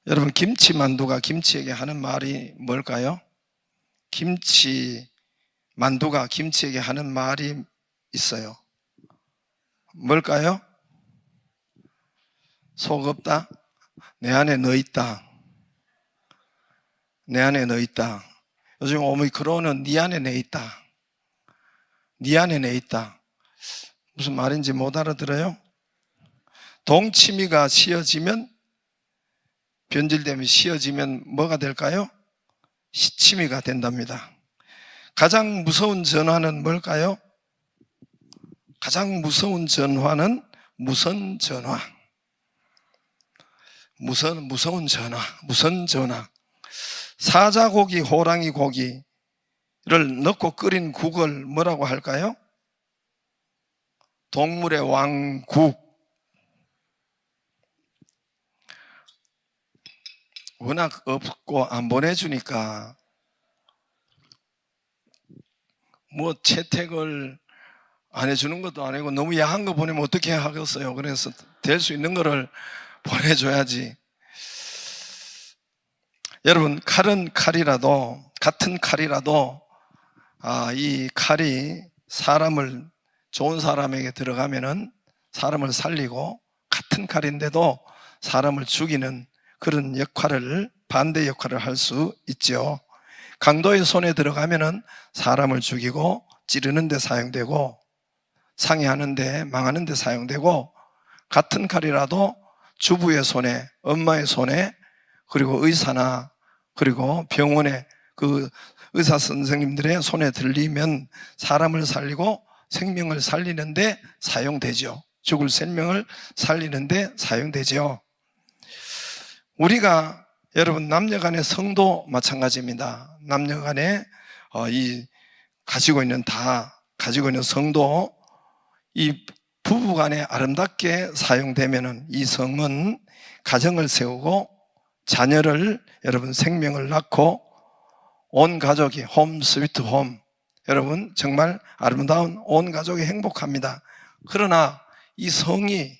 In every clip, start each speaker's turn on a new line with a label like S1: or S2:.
S1: 여러분, 김치만두가 김치에게 하는 말이 뭘까요? 김치만두가 김치에게 하는 말이 있어요. 뭘까요? 속 없다? 내 안에 너 있다. 내 안에 너 있다. 요즘 오미크론은 네 안에 내 있다. 네 안에 내 있다. 무슨 말인지 못 알아들어요? 동치미가 씌어지면, 변질되면 씌어지면 뭐가 될까요? 시치미가 된답니다. 가장 무서운 전화는 뭘까요? 가장 무서운 전화는 무선 전화. 무서운 전화, 무선 전화. 사자고기, 호랑이 고기를 넣고 끓인 국을 뭐라고 할까요? 동물의 왕국. 워낙 없고 안 보내주니까 뭐 채택을 안 해주는 것도 아니고 너무 야한 거 보내면 어떻게 하겠어요. 그래서 될 수 있는 거를 보내줘야지. 여러분, 칼은 칼이라도, 같은 칼이라도 이 칼이 좋은 사람에게 들어가면은 사람을 살리고, 같은 칼인데도 사람을 죽이는 그런 역할을, 반대 역할을 할 수 있죠. 강도의 손에 들어가면은 사람을 죽이고 찌르는 데 사용되고, 상해하는 데, 망하는 데 사용되고, 같은 칼이라도 주부의 손에, 엄마의 손에, 그리고 의사나 그리고 병원에 그 의사 선생님들의 손에 들리면 사람을 살리고 생명을 살리는데 사용되죠. 죽을 생명을 살리는데 사용되죠. 우리가, 여러분, 남녀간의 성도 마찬가지입니다. 남녀간에 가지고 있는 성도, 이 부부간에 아름답게 사용되면은 이 성은 가정을 세우고 자녀를, 여러분, 생명을 낳고 온 가족이 홈 스위트 홈, 여러분, 정말 아름다운 온 가족이 행복합니다. 그러나 이 성이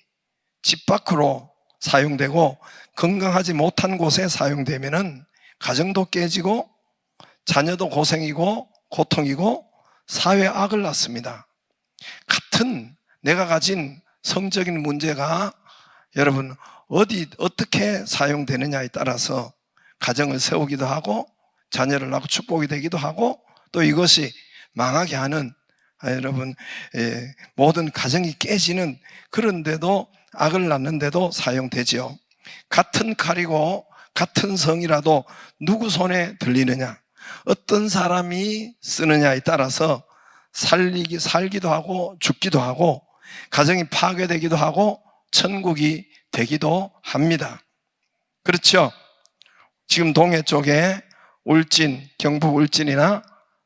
S1: 집 밖으로 사용되고 건강하지 못한 곳에 사용되면은 가정도 깨지고 자녀도 고생이고 고통이고 사회 악을 낳습니다. 같은 내가 가진 성적인 문제가, 여러분, 어떻게 사용되느냐에 따라서 가정을 세우기도 하고 자녀를 낳고 축복이 되기도 하고, 또 이것이 망하게 하는, 여러분, 모든 가정이 깨지는, 그런데도 악을 낳는데도 사용되지요. 같은 칼이고 같은 성이라도 누구 손에 들리느냐, 어떤 사람이 쓰느냐에 따라서 살기도 하고 죽기도 하고 가정이 파괴되기도 하고 천국이 되기도 합니다. 그렇죠? 지금 동해 쪽에 울진, 경북 울진이나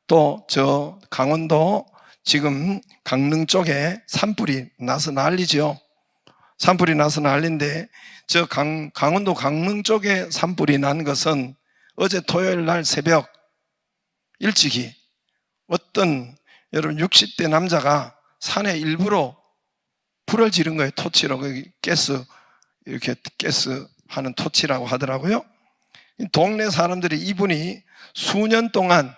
S1: 또 저 강원도, 지금 강릉 쪽에 산불이 나서 난리죠. 산불이 나서 난리인데, 저 강원도 강릉 쪽에 산불이 난 것은 어제 토요일 날 새벽 일찍이 어떤, 여러분, 60대 남자가 산에 일부러 불을 지른 거예요. 토치로, 이렇게 가스 하는 토치라고 하더라고요. 동네 사람들이, 이분이 수년 동안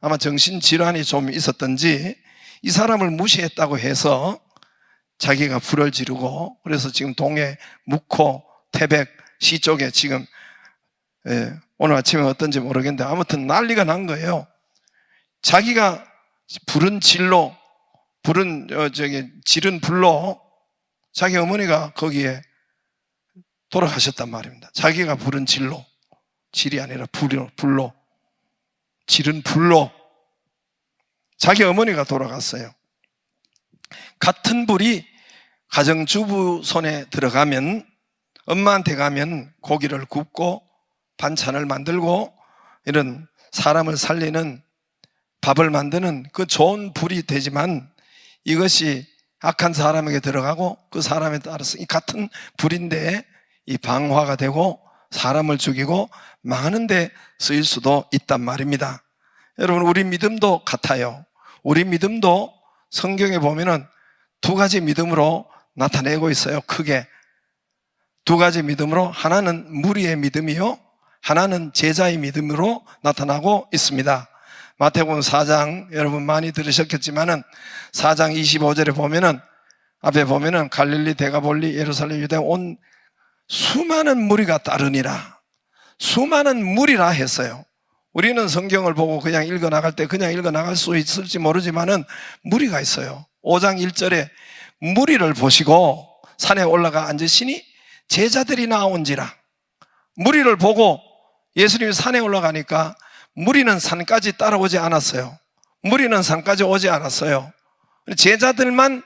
S1: 아마 정신질환이 좀 있었던지 이 사람을 무시했다고 해서 자기가 불을 지르고, 그래서 지금 동해 묵호 태백시 쪽에 지금, 오늘 아침에 어떤지 모르겠는데 아무튼 난리가 난 거예요. 자기가 지른 불로 자기 어머니가 거기에 돌아가셨단 말입니다. 자기가 부른 질이 아니라 불로, 지른 불로 자기 어머니가 돌아갔어요. 같은 불이 가정주부 손에 들어가면, 엄마한테 가면 고기를 굽고 반찬을 만들고 이런 사람을 살리는 밥을 만드는 그 좋은 불이 되지만, 이것이 악한 사람에게 들어가고 그 사람에 따라서 이 같은 불인데 이 방화가 되고 사람을 죽이고 망하는 데 쓰일 수도 있단 말입니다. 여러분, 우리 믿음도 같아요. 우리 믿음도 성경에 보면은 두 가지 믿음으로 나타내고 있어요. 크게 두 가지 믿음으로, 하나는 무리의 믿음이요, 하나는 제자의 믿음으로 나타나고 있습니다. 마태복음 4장 여러분 많이 들으셨겠지만은 4장 25절에 보면은, 앞에 보면은 갈릴리, 데가볼리, 예루살렘, 유대 온 수많은 무리가 따르니라, 수많은 무리라 했어요. 우리는 성경을 보고 그냥 읽어 나갈 때 그냥 읽어 나갈 수 있을지 모르지만은 무리가 있어요. 5장 1절에 무리를 보시고 산에 올라가 앉으시니 제자들이 나온지라. 무리를 보고 예수님이 산에 올라가니까 무리는 산까지 따라오지 않았어요. 무리는 산까지 오지 않았어요. 제자들만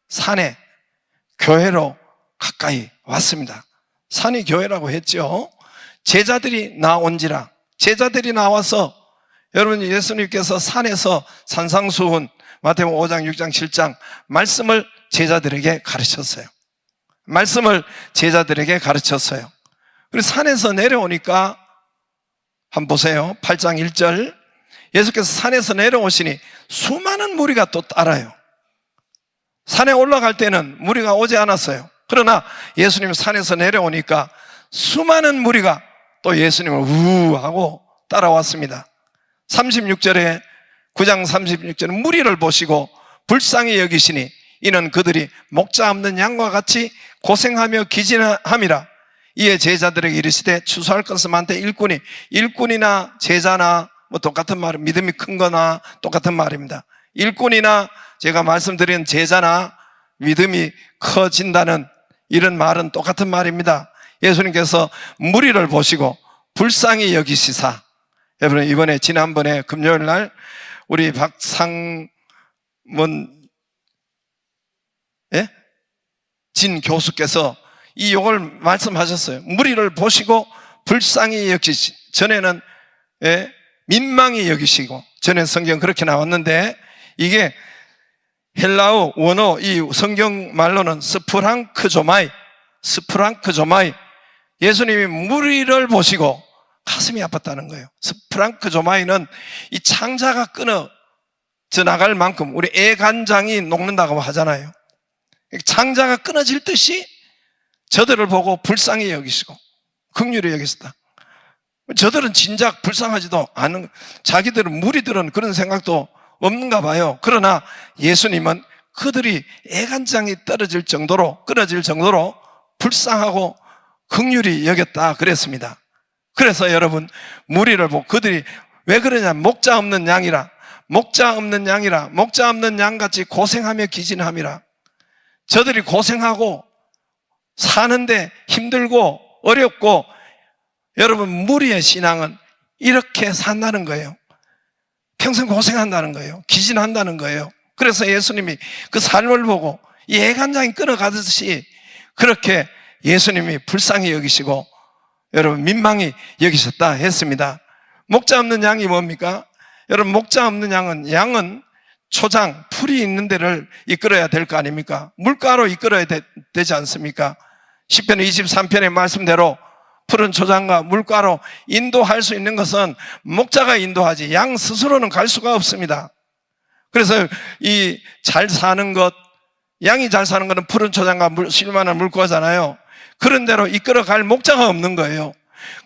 S1: 산에, 교회로 가까이 왔습니다. 산이 교회라고 했죠. 제자들이 나온지라. 제자들이 나와서, 여러분, 예수님께서 산에서 산상수훈, 마태복음 5장, 6장, 7장 말씀을 제자들에게 가르쳤어요. 말씀을 제자들에게 가르쳤어요. 그리고 산에서 내려오니까 한번 보세요. 8장 1절, 예수께서 산에서 내려오시니 수많은 무리가 또 따라요. 산에 올라갈 때는 무리가 오지 않았어요. 그러나 예수님 산에서 내려오니까 수많은 무리가 또 예수님을 우 하고 따라왔습니다. 36절에, 9장 36절에 무리를 보시고 불쌍히 여기시니 이는 그들이 목자 없는 양과 같이 고생하며 기진함이라. 이에 제자들에게 이르시되 추수할 것은 많되 일꾼이나 제자나 뭐 똑같은 말, 믿음이 큰 거나 똑같은 말입니다. 일꾼이나 제가 말씀드린 제자나 믿음이 커진다는 이런 말은 똑같은 말입니다. 예수님께서 무리를 보시고 불쌍히 여기시사. 여러분, 이번에 지난번에 금요일 날 우리 박상문 진 교수께서 이 욕을 말씀하셨어요. 무리를 보시고 불쌍히 여기시. 전에는 민망히 여기시고, 전에 성경 그렇게 나왔는데 이게 헬라어 원어, 이 성경 말로는 스프랑크조마이. 예수님이 무리를 보시고 가슴이 아팠다는 거예요. 스프랑크조마이는 이 창자가 끊어져 나갈 만큼, 우리 애간장이 녹는다고 하잖아요. 창자가 끊어질 듯이 저들을 보고 불쌍히 여기시고 긍휼히 여기시다. 저들은 진작 불쌍하지도 않은, 자기들은, 무리들은 그런 생각도 없는가 봐요. 그러나 예수님은 그들이 애간장이 떨어질 정도로, 끊어질 정도로 불쌍하고 긍휼히 여겼다 그랬습니다. 그래서 여러분, 무리를 보고 그들이 왜 그러냐, 목자 없는 양이라, 목자 없는 양같이 고생하며 기진함이라. 저들이 고생하고 사는데 힘들고 어렵고, 여러분, 무리의 신앙은 이렇게 산다는 거예요. 평생 고생한다는 거예요. 기진한다는 거예요. 그래서 예수님이 그 삶을 보고 이 애간장이 끊어가듯이 그렇게 예수님이 불쌍히 여기시고 여러분 민망히 여기셨다 했습니다. 목자 없는 양이 뭡니까? 여러분, 목자 없는 양은 초장, 풀이 있는 데를 이끌어야 될 거 아닙니까? 물가로 이끌어야 되지 않습니까? 시편 23편의 말씀대로 푸른 초장과 물가로 인도할 수 있는 것은 목자가 인도하지 양 스스로는 갈 수가 없습니다. 그래서 이 잘 사는 것, 양이 잘 사는 것은 푸른 초장과 쉴만한 물가잖아요. 그런 대로 이끌어갈 목자가 없는 거예요.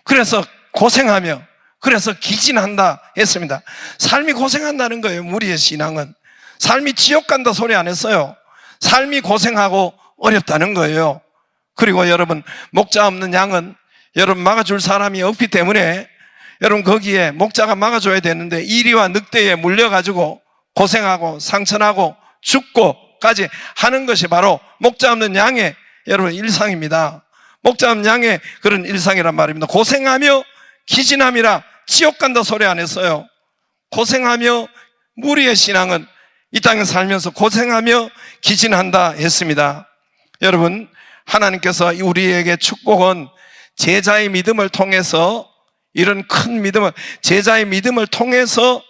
S1: 그래서 고생하며, 그래서 기진한다 했습니다. 삶이 고생한다는 거예요. 무리의 신앙은. 삶이 지옥 간다 소리 안 했어요. 삶이 고생하고 어렵다는 거예요. 그리고 여러분, 목자 없는 양은 여러분 막아줄 사람이 없기 때문에 여러분 거기에 목자가 막아줘야 되는데 이리와 늑대에 물려가지고 고생하고 상처나고 죽고까지 하는 것이 바로 목자 없는 양의 여러분 일상입니다. 목자 없는 양의 그런 일상이란 말입니다. 고생하며 기진함이라. 지옥 간다 소리 안 했어요. 고생하며, 무리의 신앙은 이 땅에 살면서 고생하며 기진한다 했습니다. 여러분, 하나님께서 우리에게 축복은 제자의 믿음을 통해서, 이런 큰 믿음을, 제자의 믿음을 통해서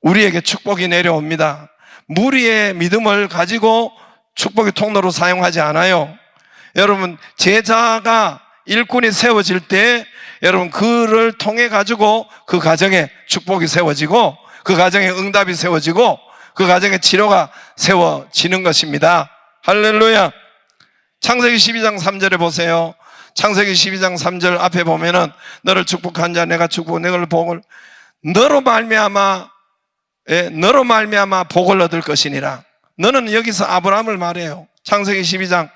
S1: 우리에게 축복이 내려옵니다. 무리의 믿음을 가지고 축복의 통로로 사용하지 않아요. 여러분, 제자가 일꾼이 세워질 때 여러분 그를 통해 가지고 그 가정에 축복이 세워지고 그 가정에 응답이 세워지고 그 가정에 치료가 세워지는 것입니다. 할렐루야. 창세기 12장 3절에 보세요. 창세기 12장 3절 앞에 보면은 너를 축복한 자 내가 축복하고 너를 복을 너로 말미암아 복을 얻을 것이니라. 너는 여기서 아브라함을 말해요. 창세기 12장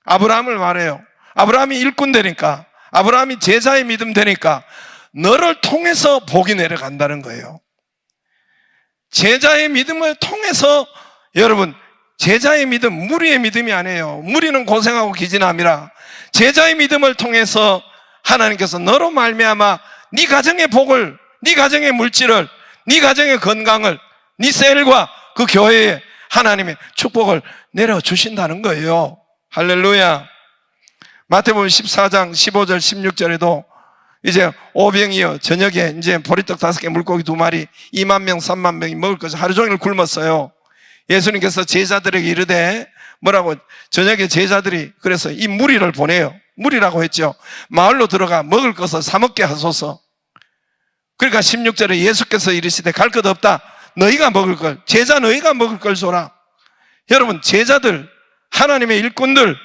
S1: 아브라함을 말해요. 아브라함이 일꾼 되니까, 아브라함이 제자의 믿음 되니까 너를 통해서 복이 내려간다는 거예요. 제자의 믿음을 통해서, 여러분, 제자의 믿음, 무리의 믿음이 아니에요. 무리는 고생하고 기진함이라. 제자의 믿음을 통해서 하나님께서 너로 말미암아 네 가정의 복을, 네 가정의 물질을, 네 가정의 건강을, 네 셀과 그 교회에 하나님의 축복을 내려주신다는 거예요. 할렐루야. 마태복음 14장 15절 16절에도 이제 오병이어 저녁에 이제 보리떡 5개 물고기 2마리 2만 명 3만 명이 먹을 것을 하루 종일 굶었어요. 예수님께서 제자들에게 이르되 뭐라고, 저녁에 제자들이 그래서 이 무리를 보내요. 무리라고 했죠. 마을로 들어가 먹을 것을 사 먹게 하소서. 그러니까 16절에 예수께서 이르시되 갈 것 없다. 너희가 먹을 걸, 제자 너희가 먹을 걸 줘라. 여러분, 제자들, 하나님의 일꾼들,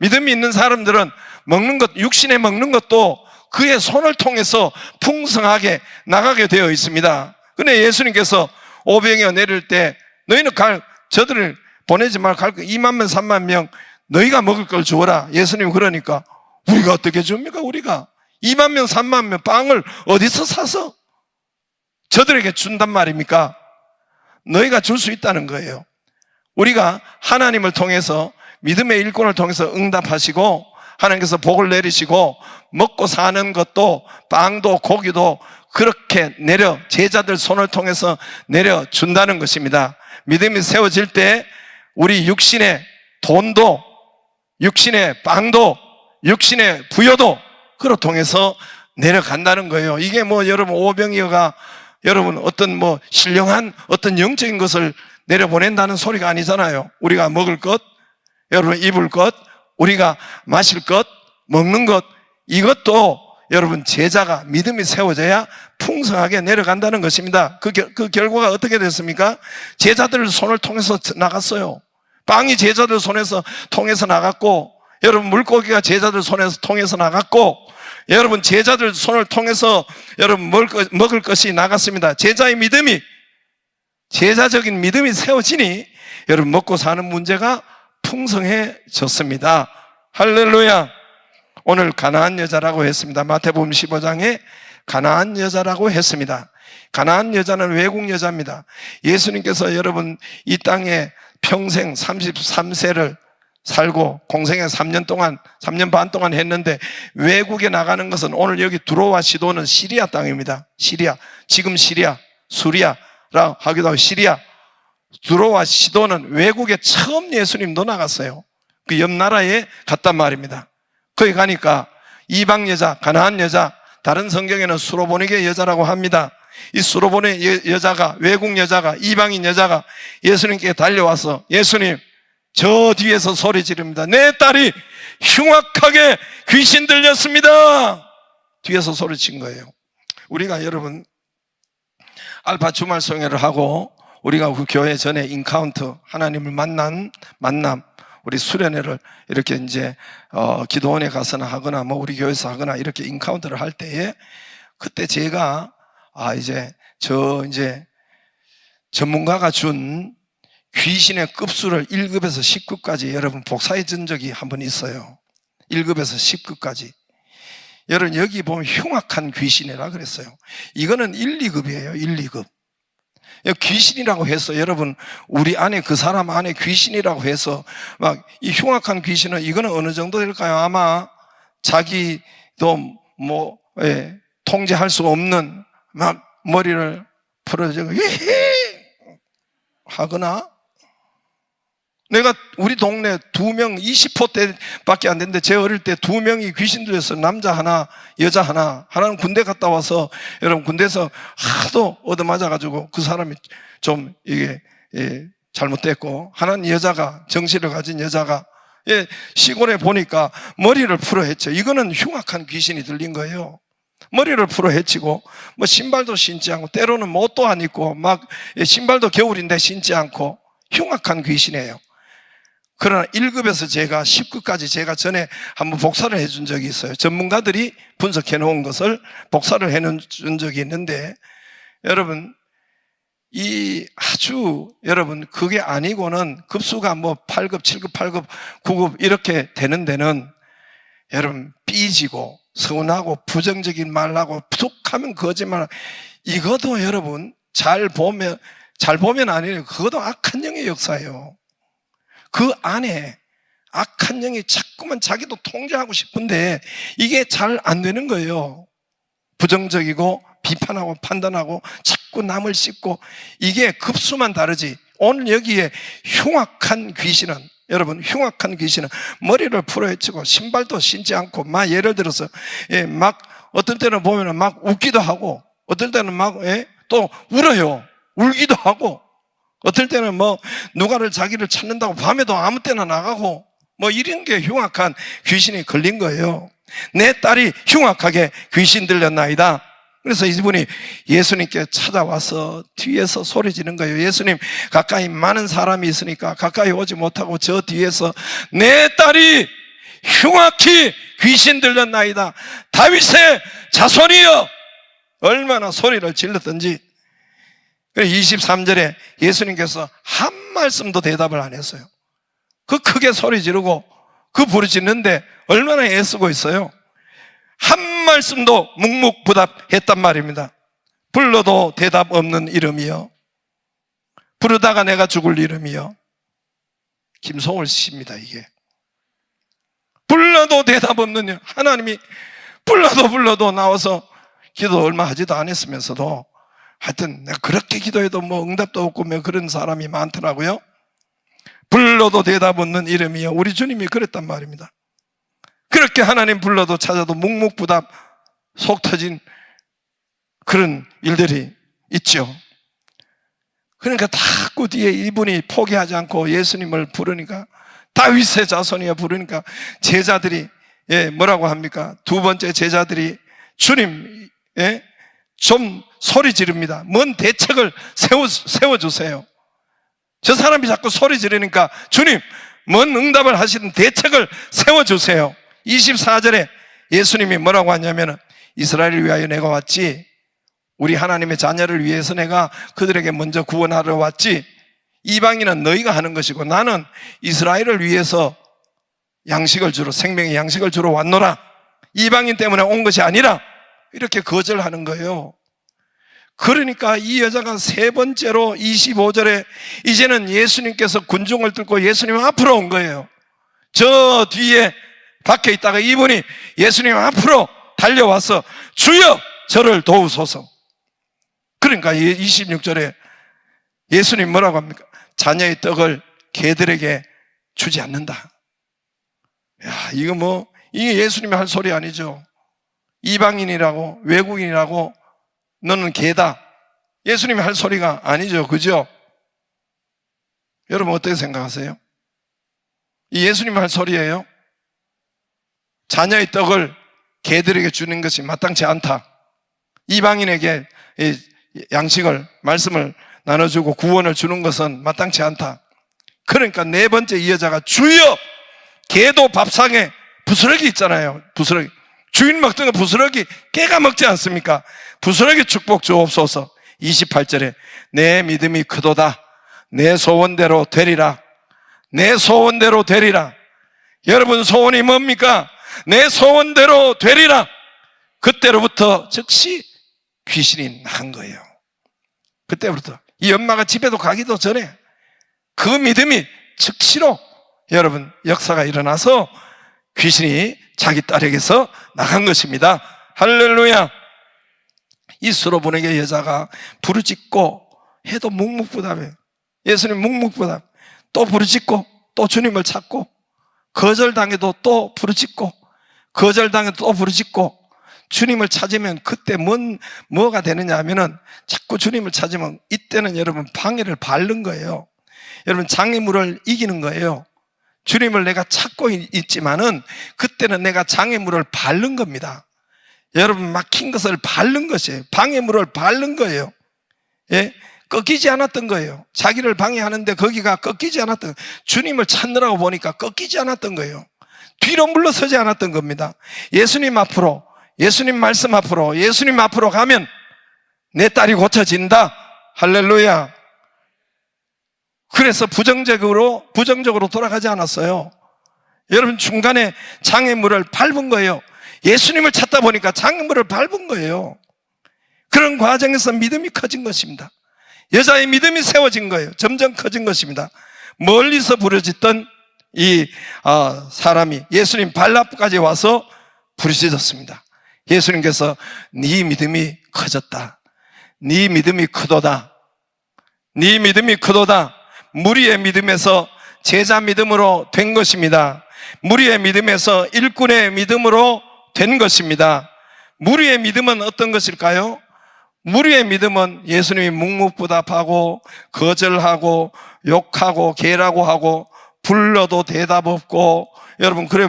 S1: 믿음이 있는 사람들은 먹는 것, 육신에 먹는 것도 그의 손을 통해서 풍성하게 나가게 되어 있습니다. 근데 예수님께서 오병이어 내릴 때 너희는 저들을 보내지 말고 갈 거 2만 명 3만 명 너희가 먹을 걸 주어라. 예수님 그러니까 우리가 어떻게 줍니까? 우리가 2만 명 3만 명 빵을 어디서 사서 저들에게 준단 말입니까? 너희가 줄 수 있다는 거예요. 우리가 하나님을 통해서, 믿음의 일꾼을 통해서 응답하시고 하나님께서 복을 내리시고 먹고 사는 것도 빵도 고기도 그렇게 제자들 손을 통해서 내려준다는 것입니다. 믿음이 세워질 때 우리 육신의 돈도, 육신의 빵도, 육신의 부여도 그로 통해서 내려간다는 거예요. 이게 뭐 여러분 오병이어가 여러분 어떤 뭐 신령한 어떤 영적인 것을 내려보낸다는 소리가 아니잖아요. 우리가 먹을 것, 여러분 입을 것, 우리가 마실 것, 먹는 것, 이것도 여러분 제자가 믿음이 세워져야 풍성하게 내려간다는 것입니다. 그 결과가 어떻게 됐습니까? 제자들 손을 통해서 나갔어요. 빵이 제자들 손에서 통해서 나갔고, 여러분 물고기가 제자들 손에서 통해서 나갔고, 여러분 제자들 손을 통해서 여러분 먹을 것이 나갔습니다. 제자적인 믿음이 세워지니 여러분 먹고 사는 문제가 풍성해졌습니다. 할렐루야. 오늘 가나안 여자라고 했습니다. 마태복음 15장에 가나안 여자라고 했습니다. 가나안 여자는 외국 여자입니다. 예수님께서 여러분 이 땅에 평생 33세를 살고 공생에 3년 반 동안 했는데 외국에 나가는 것은 오늘 여기 두로와 시도는 시리아 땅입니다. 시리아, 지금 시리아, 수리아라 하기도 하고 시리아, 두로와 시도는 외국에 처음 예수님도 나갔어요. 그 옆 나라에 갔단 말입니다. 거기 가니까 이방 여자, 가나안 여자, 다른 성경에는 수로보니게 여자라고 합니다. 이 수로보니 여자가, 외국 여자가, 이방인 여자가 예수님께 달려와서 예수님, 저 뒤에서 소리 지릅니다. 내 딸이 흉악하게 귀신 들렸습니다. 뒤에서 소리친 거예요. 우리가 여러분 알파 주말 성회를 하고 우리가 그 교회 전에 인카운트, 하나님을 만남, 우리 수련회를 이렇게 이제 기도원에 가서나 하거나 뭐 우리 교회에서 하거나 이렇게 인카운트를 할 때에 그때 제가 이제 전문가가 준 귀신의 급수를 1급에서 10급까지 여러분 복사해 준 적이 한 번 있어요. 1급에서 10급까지. 여러분 여기 보면 흉악한 귀신이라 그랬어요. 이거는 1, 2급이에요. 1, 2급. 귀신이라고 해서 여러분 우리 안에 그 사람 안에 귀신이라고 해서 막 이 흉악한 귀신은 이거는 어느 정도 될까요? 아마 자기도 뭐 통제할 수 없는 막 머리를 풀어주고 하거나, 내가 우리 동네 2명 20호대밖에 안 됐는데 제 어릴 때 2명이 귀신 들려서 남자 하나 여자 하나는 군대 갔다 와서 여러분 군대에서 하도 얻어맞아가지고 그 사람이 좀 이게 잘못됐고, 하나는 여자가 정신을 가진 여자가 시골에 보니까 머리를 풀어 헤쳐. 이거는 흉악한 귀신이 들린 거예요. 머리를 풀어 헤치고 뭐 신발도 신지 않고 때로는 뭐 옷도 안 입고 막 신발도 겨울인데 신지 않고 흉악한 귀신이에요. 그러나 1급에서 제가 10급까지 제가 전에 한번 복사를 해준 적이 있어요. 전문가들이 분석해 놓은 것을 복사를 해 준 적이 있는데, 여러분, 여러분, 그게 아니고는 급수가 뭐 8급, 7급, 8급, 9급 이렇게 되는 데는 여러분, 삐지고, 서운하고, 부정적인 말하고, 툭하면 거짓말, 이것도 여러분, 잘 보면 아니에요. 그것도 악한 영의 역사예요. 그 안에 악한 영이 자꾸만 자기도 통제하고 싶은데 이게 잘 안 되는 거예요. 부정적이고 비판하고 판단하고 자꾸 남을 씻고, 이게 급수만 다르지. 오늘 여기에 흉악한 귀신은, 여러분, 흉악한 귀신은 머리를 풀어헤치고 신발도 신지 않고, 막 예를 들어서 막 어떨 때는 보면은 막 웃기도 하고, 어떨 때는 막 또 울어요. 울기도 하고, 어떨 때는 뭐 누가를 자기를 찾는다고 밤에도 아무 때나 나가고, 뭐 이런 게 흉악한 귀신이 걸린 거예요. 내 딸이 흉악하게 귀신 들렸나이다. 그래서 이분이 예수님께 찾아와서 뒤에서 소리 지는 거예요. 예수님, 가까이 많은 사람이 있으니까 가까이 오지 못하고 저 뒤에서 내 딸이 흉악히 귀신 들렸나이다. 다윗의 자손이여. 얼마나 소리를 질렀던지. 23절에 예수님께서 한 말씀도 대답을 안 했어요. 그 크게 소리 지르고 그 부르짖는데 얼마나 애쓰고 있어요. 한 말씀도 묵묵부답했단 말입니다. 불러도 대답 없는 이름이요, 부르다가 내가 죽을 이름이요. 김성월 씨입니다. 이게 불러도 대답 없는 이름. 하나님이 불러도 나와서 기도 얼마 하지도 않았으면서도 하여튼 내가 그렇게 기도해도 뭐 응답도 없고 뭐 그런 사람이 많더라고요. 불러도 대답 없는 이름이요. 우리 주님이 그랬단 말입니다. 그렇게 하나님 불러도 찾아도 묵묵부답 속 터진 그런 일들이 있죠. 그러니까 자꾸 뒤에 이분이 포기하지 않고 예수님을 부르니까, 다윗의 자손이여 부르니까 제자들이 뭐라고 합니까? 두 번째 제자들이 주님 좀 소리 지릅니다. 뭔 대책을 세워주세요. 저 사람이 자꾸 소리 지르니까 주님, 뭔 응답을 하시는 대책을 세워주세요. 24절에 예수님이 뭐라고 하냐면, 이스라엘을 위하여 내가 왔지, 우리 하나님의 자녀를 위해서 내가 그들에게 먼저 구원하러 왔지, 이방인은 너희가 하는 것이고 나는 이스라엘을 위해서 양식을 주러, 생명의 양식을 주러 왔노라. 이방인 때문에 온 것이 아니라, 이렇게 거절하는 거예요. 그러니까 이 여자가 세 번째로 25절에 이제는 예수님께서 군중을 뚫고 예수님 앞으로 온 거예요. 저 뒤에 밖에 있다가 이분이 예수님 앞으로 달려와서 주여 저를 도우소서. 그러니까 26절에 예수님 뭐라고 합니까? 자녀의 떡을 개들에게 주지 않는다. 야, 이게 예수님이 할 소리 아니죠. 이방인이라고, 외국인이라고 너는 개다, 예수님이 할 소리가 아니죠. 그죠? 여러분 어떻게 생각하세요? 이 예수님이 할 소리예요? 자녀의 떡을 개들에게 주는 것이 마땅치 않다. 이방인에게 양식을, 말씀을 나눠주고 구원을 주는 것은 마땅치 않다. 그러니까 네 번째 이 여자가 주여, 개도 밥상에 부스러기 있잖아요. 부스러기, 주인 먹던 거 부스러기 개가 먹지 않습니까? 부스러기 축복 주옵소서. 28절에 내 믿음이 크도다, 내 소원대로 되리라. 내 소원대로 되리라. 여러분 소원이 뭡니까? 내 소원대로 되리라. 그때로부터 즉시 귀신이 나간 거예요. 그때부터 이 엄마가 집에도 가기도 전에 그 믿음이 즉시로 여러분 역사가 일어나서 귀신이 자기 딸에게서 나간 것입니다. 할렐루야. 이 수로보내게 여자가 부르짖고 해도 묵묵부답해. 예수님 묵묵부답. 또 부르짖고 또 주님을 찾고, 거절당해도 또 부르짖고, 거절당해도 또 부르짖고. 주님을 찾으면 그때 뭐가 되느냐 하면은, 자꾸 주님을 찾으면 이때는 여러분 방해를 밟는 거예요. 여러분 장애물을 이기는 거예요. 주님을 내가 찾고 있지만은 그때는 내가 장애물을 밟는 겁니다. 여러분 막힌 것을 밟는 것이에요. 방해물을 밟는 거예요. 예? 꺾이지 않았던 거예요. 자기를 방해하는데 거기가 꺾이지 않았던 거예요. 주님을 찾느라고 보니까 꺾이지 않았던 거예요. 뒤로 물러서지 않았던 겁니다. 예수님 앞으로, 예수님 말씀 앞으로, 예수님 앞으로 가면 내 딸이 고쳐진다. 할렐루야. 그래서 부정적으로 돌아가지 않았어요. 여러분, 중간에 장애물을 밟은 거예요. 예수님을 찾다 보니까 장애물을 밟은 거예요. 그런 과정에서 믿음이 커진 것입니다. 여자의 믿음이 세워진 거예요. 점점 커진 것입니다. 멀리서 부르짖던 이 사람이 예수님 발 앞까지 와서 부르짖었습니다. 예수님께서 네 믿음이 커졌다. 네 믿음이 크도다. 네 믿음이 크도다. 무리의 믿음에서 제자 믿음으로 된 것입니다. 무리의 믿음에서 일꾼의 믿음으로 된 것입니다. 무리의 믿음은 어떤 것일까요? 무리의 믿음은 예수님이 묵묵부답하고 거절하고 욕하고 개라고 하고 불러도 대답 없고, 여러분, 그래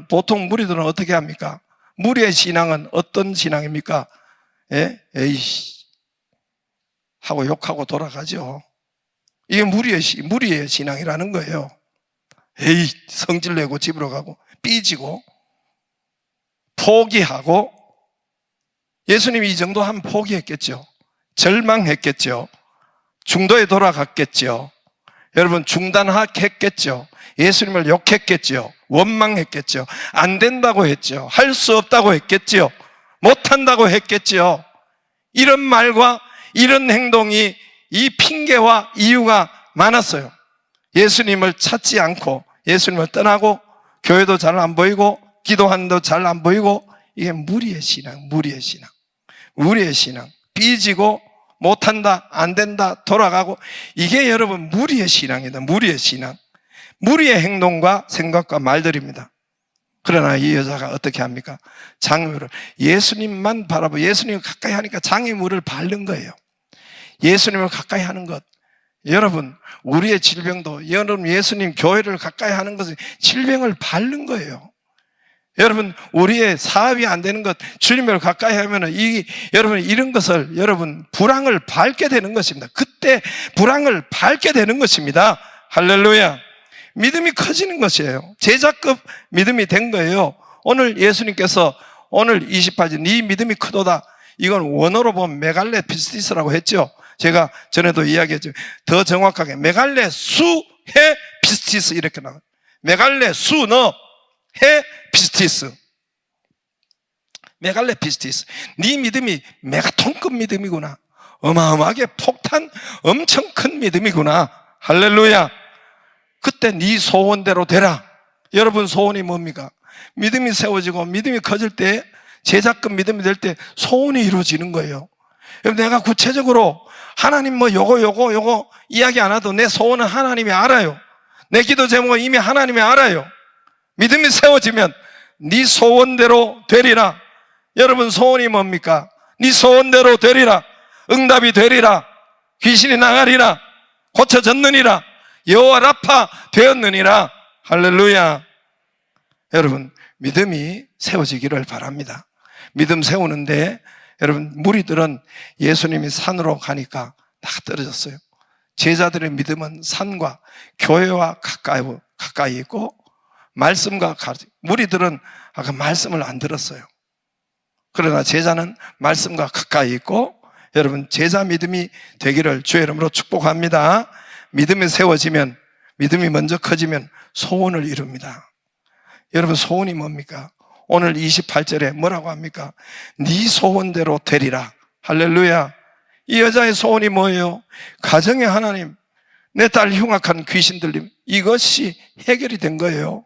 S1: 보통 무리들은 어떻게 합니까? 무리의 신앙은 어떤 신앙입니까? 예? 에이씨 하고 욕하고 돌아가죠. 이게 무리의 신앙이라는 거예요. 에이, 성질내고 집으로 가고 삐지고 포기하고. 예수님이 이 정도 하면 포기했겠죠. 절망했겠죠. 중도에 돌아갔겠죠. 여러분, 중단했겠죠. 예수님을 욕했겠죠. 원망했겠죠. 안 된다고 했죠. 할 수 없다고 했겠죠. 못한다고 했겠죠. 이런 말과 이런 행동이, 이 핑계와 이유가 많았어요. 예수님을 찾지 않고 예수님을 떠나고 교회도 잘 안 보이고 기도하는도 잘 안 보이고, 이게 무리의 신앙. 삐지고 못한다, 안 된다, 돌아가고, 이게 여러분 무리의 신앙이다. 무리의 신앙. 무리의 행동과 생각과 말들입니다. 그러나 이 여자가 어떻게 합니까? 장애물을, 예수님만 바라보고 예수님을 가까이 하니까 장애물을 밟는 거예요. 예수님을 가까이 하는 것. 여러분, 우리의 질병도, 여러분, 예수님 교회를 가까이 하는 것은 질병을 밟는 거예요. 여러분, 우리의 사업이 안 되는 것, 주님을 가까이 하면은 여러분, 이런 것을, 여러분, 불황을 밟게 되는 것입니다. 그때 불황을 밟게 되는 것입니다. 할렐루야. 믿음이 커지는 것이에요. 제자급 믿음이 된 거예요. 오늘 예수님께서 오늘 28절, 네 믿음이 크도다. 이건 원어로 보면 메갈레 피스티스라고 했죠. 제가 전에도 이야기했죠. 더 정확하게 메갈레 수해 피스티스 이렇게 나와요. 메갈레 수너 해 피스티스. 메갈레 피스티스. 네 믿음이 메가톤급 믿음이구나. 어마어마하게 폭탄 엄청 큰 믿음이구나. 할렐루야. 그때 네 소원대로 되라. 여러분, 소원이 뭡니까? 믿음이 세워지고 믿음이 커질 때, 제자급 믿음이 될 때 소원이 이루어지는 거예요. 여러분, 내가 구체적으로 하나님 요거 이야기 안 해도 내 소원은 하나님이 알아요. 내 기도 제목은 이미 하나님이 알아요. 믿음이 세워지면 네 소원대로 되리라. 여러분, 소원이 뭡니까? 네 소원대로 되리라. 응답이 되리라. 귀신이 나가리라. 고쳐졌느니라. 여호와 라파 되었느니라. 할렐루야. 여러분, 믿음이 세워지기를 바랍니다. 믿음 세우는데, 여러분, 무리들은 예수님이 산으로 가니까 다 떨어졌어요. 제자들의 믿음은 산과 교회와 가까이 있고 말씀과 무리들은 아까 말씀을 안 들었어요. 그러나 제자는 말씀과 가까이 있고, 여러분, 제자 믿음이 되기를 주의 이름으로 축복합니다. 믿음이 세워지면, 믿음이 먼저 커지면 소원을 이룹니다. 여러분, 소원이 뭡니까? 오늘 28절에 뭐라고 합니까? 네 소원대로 되리라. 할렐루야. 이 여자의 소원이 뭐예요? 가정의 하나님, 내 딸 흉악한 귀신 들림, 이것이 해결이 된 거예요.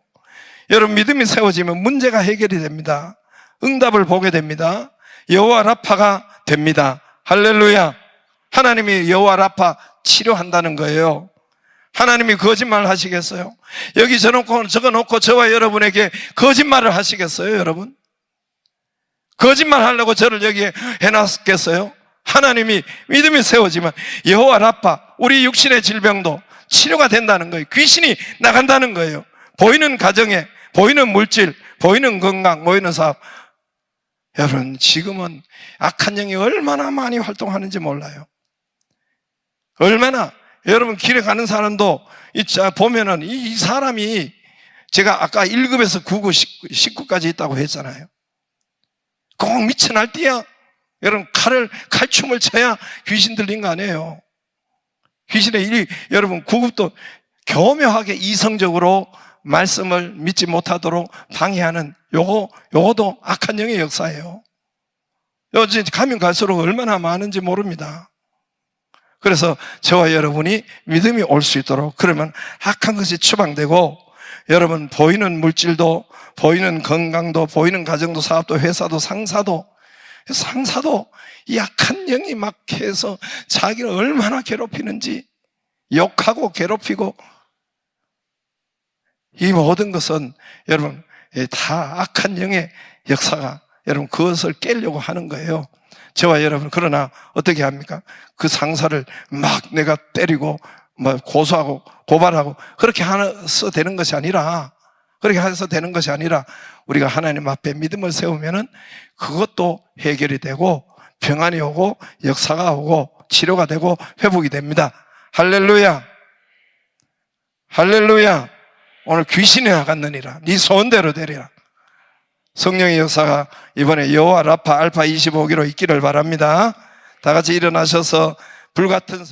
S1: 여러분, 믿음이 세워지면 문제가 해결이 됩니다. 응답을 보게 됩니다. 여호와 라파가 됩니다. 할렐루야. 하나님이 여호와 라파 치료한다는 거예요. 하나님이 거짓말 하시겠어요? 여기 적어놓고 저와 여러분에게 거짓말을 하시겠어요, 여러분? 거짓말 하려고 저를 여기에 해놨겠어요? 하나님이 믿음이 세워지면 여호와 라파, 우리 육신의 질병도 치료가 된다는 거예요. 귀신이 나간다는 거예요. 보이는 가정에, 보이는 물질, 보이는 건강, 보이는 사업. 여러분, 지금은 악한 영이 얼마나 많이 활동하는지 몰라요. 얼마나 여러분 길에 가는 사람도 보면은 이 사람이 제가 아까 1급에서 9급, 19까지 있다고 했잖아요. 꼭 미쳐 날뛰어 여러분 칼춤을 쳐야 귀신 들린 거 아니에요. 귀신의 여러분 9급도 교묘하게 이성적으로 말씀을 믿지 못하도록 방해하는 요거도 악한 영의 역사예요. 요즘 가면 갈수록 얼마나 많은지 모릅니다. 그래서 저와 여러분이 믿음이 올 수 있도록, 그러면 악한 것이 추방되고 여러분 보이는 물질도, 보이는 건강도, 보이는 가정도, 사업도, 회사도, 상사도 이 악한 영이 막 해서 자기를 얼마나 괴롭히는지, 욕하고 괴롭히고, 이 모든 것은 여러분 다 악한 영의 역사가 여러분 그것을 깨려고 하는 거예요. 저와 여러분, 그러나 어떻게 합니까? 그 상사를 막 내가 때리고 고소하고 고발하고 그렇게 해서 되는 것이 아니라, 우리가 하나님 앞에 믿음을 세우면은 그것도 해결이 되고 평안이 오고 역사가 오고 치료가 되고 회복이 됩니다. 할렐루야, 할렐루야. 오늘 귀신이 나갔느니라 네 소원대로 되리라. 성령의 역사가 이번에 여호와 라파 알파 25기로 있기를 바랍니다. 다 같이 일어나셔서 불같은